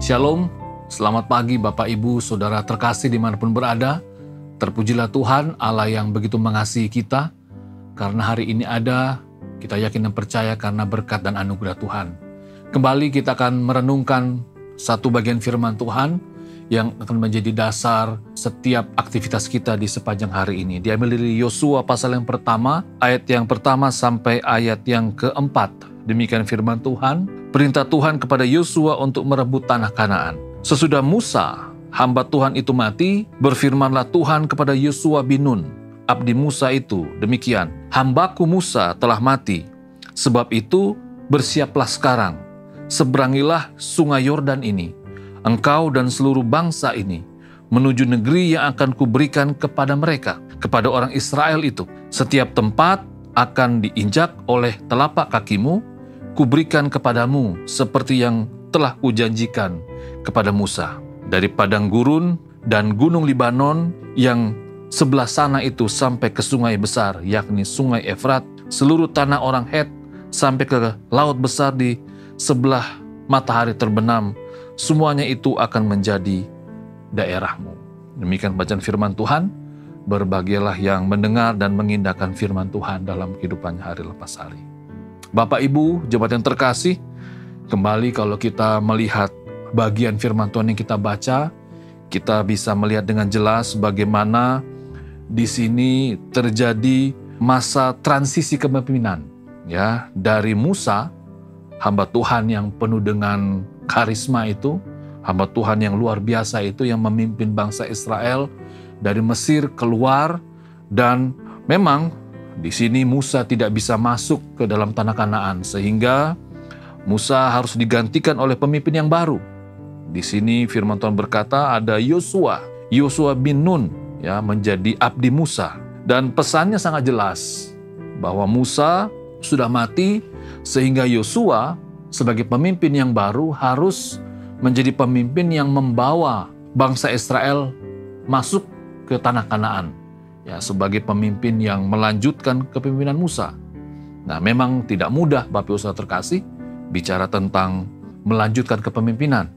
Shalom, selamat pagi Bapak Ibu, Saudara terkasih dimanapun berada. Terpujilah Tuhan Allah yang begitu mengasihi kita. Karena hari ini ada, kita yakin dan percaya karena berkat dan anugerah Tuhan. Kembali kita akan merenungkan satu bagian firman Tuhan yang akan menjadi dasar setiap aktivitas kita di sepanjang hari ini. Diambil dari Yosua pasal yang pertama, ayat yang pertama sampai ayat yang keempat. Demikian firman Tuhan, perintah Tuhan kepada Yosua untuk merebut tanah Kanaan. Sesudah Musa, hamba Tuhan itu mati, berfirmanlah Tuhan kepada Yosua bin Nun, abdi Musa itu, demikian, hambaku Musa telah mati, sebab itu bersiaplah sekarang, seberangilah sungai Yordan ini, engkau dan seluruh bangsa ini, menuju negeri yang akan kuberikan kepada mereka, kepada orang Israel itu. Setiap tempat akan diinjak oleh telapak kakimu, kuberikan kepadamu seperti yang telah kujanjikan kepada Musa. Dari padang gurun dan gunung Libanon yang sebelah sana itu sampai ke sungai besar, yakni sungai Efrat, seluruh tanah orang Het, sampai ke laut besar di sebelah matahari terbenam, semuanya itu akan menjadi daerahmu. Demikian bacaan firman Tuhan. Berbahagialah yang mendengar dan mengindahkan firman Tuhan dalam kehidupannya hari lepas hari. Bapak Ibu, jemaat yang terkasih, kembali kalau kita melihat bagian firman Tuhan yang kita baca, kita bisa melihat dengan jelas bagaimana di sini terjadi masa transisi kepemimpinan, ya, dari Musa, hamba Tuhan yang penuh dengan karisma itu, hamba Tuhan yang luar biasa itu yang memimpin bangsa Israel dari Mesir keluar, dan memang di sini Musa tidak bisa masuk ke dalam tanah Kanaan sehingga Musa harus digantikan oleh pemimpin yang baru. Di sini firman Tuhan berkata ada Yosua bin Nun, ya, menjadi abdi Musa, dan pesannya sangat jelas bahwa Musa sudah mati sehingga Yosua sebagai pemimpin yang baru harus menjadi pemimpin yang membawa bangsa Israel masuk ke tanah Kanaan, ya, sebagai pemimpin yang melanjutkan kepemimpinan Musa. Nah, memang tidak mudah Bapak Ibu Saudara terkasih bicara tentang melanjutkan kepemimpinan.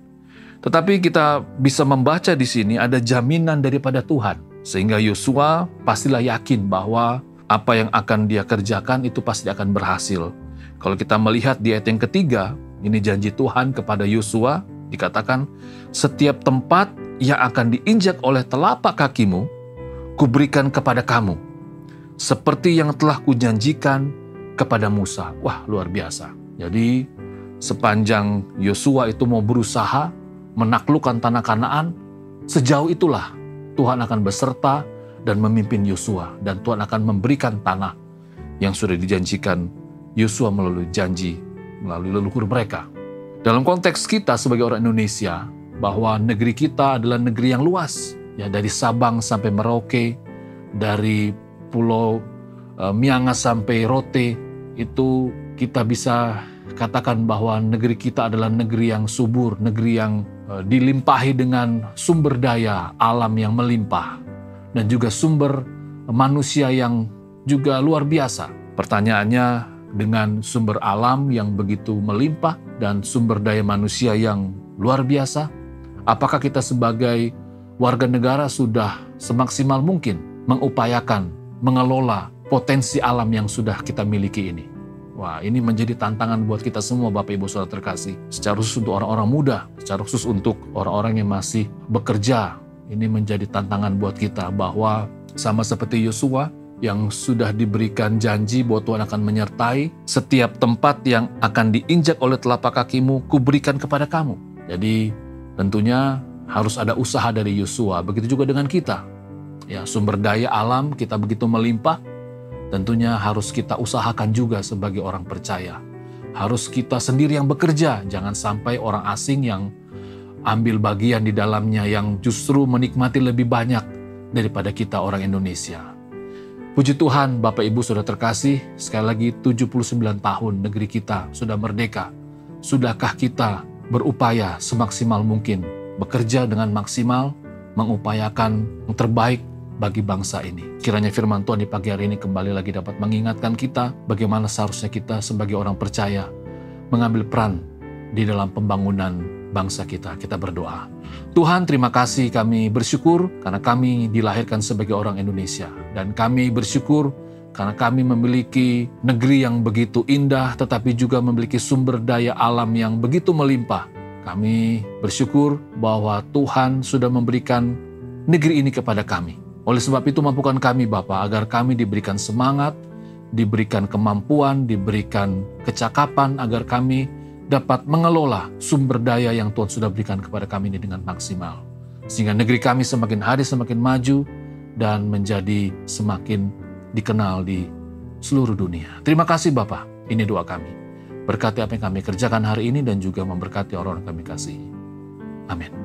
Tetapi kita bisa membaca di sini ada jaminan daripada Tuhan, sehingga Yosua pastilah yakin bahwa apa yang akan dia kerjakan itu pasti akan berhasil. Kalau kita melihat di ayat yang ketiga, ini janji Tuhan kepada Yosua, dikatakan, setiap tempat yang akan diinjak oleh telapak kakimu, kuberikan kepada kamu, seperti yang telah kujanjikan kepada Musa. Wah, luar biasa. Jadi, sepanjang Yosua itu mau berusaha menaklukkan tanah Kanaan, sejauh itulah Tuhan akan beserta dan memimpin Yosua, dan Tuhan akan memberikan tanah yang sudah dijanjikan Yosua melalui janji, melalui leluhur mereka. Dalam konteks kita sebagai orang Indonesia, bahwa negeri kita adalah negeri yang luas, ya, dari Sabang sampai Merauke, dari Pulau Miangas sampai Rote, itu kita bisa katakan bahwa negeri kita adalah negeri yang subur, negeri yang dilimpahi dengan sumber daya alam yang melimpah, dan juga sumber manusia yang juga luar biasa. Pertanyaannya, dengan sumber alam yang begitu melimpah dan sumber daya manusia yang luar biasa, apakah kita sebagai warga negara sudah semaksimal mungkin mengupayakan, mengelola potensi alam yang sudah kita miliki ini? Wah, ini menjadi tantangan buat kita semua Bapak Ibu Saudara terkasih. Secara khusus untuk orang-orang muda, secara khusus untuk orang-orang yang masih bekerja. Ini menjadi tantangan buat kita bahwa sama seperti Yosua yang sudah diberikan janji bahwa Tuhan akan menyertai, setiap tempat yang akan diinjak oleh telapak kakimu, kuberikan kepada kamu. Jadi tentunya harus ada usaha dari Yosua, begitu juga dengan kita. Ya, sumber daya alam kita begitu melimpah, tentunya harus kita usahakan juga sebagai orang percaya. Harus kita sendiri yang bekerja, jangan sampai orang asing yang ambil bagian di dalamnya yang justru menikmati lebih banyak daripada kita orang Indonesia. Puji Tuhan, Bapak Ibu Saudara terkasih, sekali lagi 79 tahun negeri kita sudah merdeka. Sudahkah kita berupaya semaksimal mungkin, bekerja dengan maksimal, mengupayakan yang terbaik bagi bangsa ini? Kiranya firman Tuhan di pagi hari ini kembali lagi dapat mengingatkan kita bagaimana seharusnya kita sebagai orang percaya mengambil peran di dalam pembangunan bangsa kita. Kita berdoa. Tuhan, terima kasih, kami bersyukur karena kami dilahirkan sebagai orang Indonesia. Dan kami bersyukur karena kami memiliki negeri yang begitu indah, tetapi juga memiliki sumber daya alam yang begitu melimpah. Kami bersyukur bahwa Tuhan sudah memberikan negeri ini kepada kami. Oleh sebab itu mampukan kami Bapa agar kami diberikan semangat, diberikan kemampuan, diberikan kecakapan agar kami dapat mengelola sumber daya yang Tuhan sudah berikan kepada kami ini dengan maksimal. Sehingga negeri kami semakin hari semakin maju dan menjadi semakin dikenal di seluruh dunia. Terima kasih Bapa, ini doa kami. Berkati apa yang kami kerjakan hari ini dan juga memberkati orang yang kami kasihi. Amin.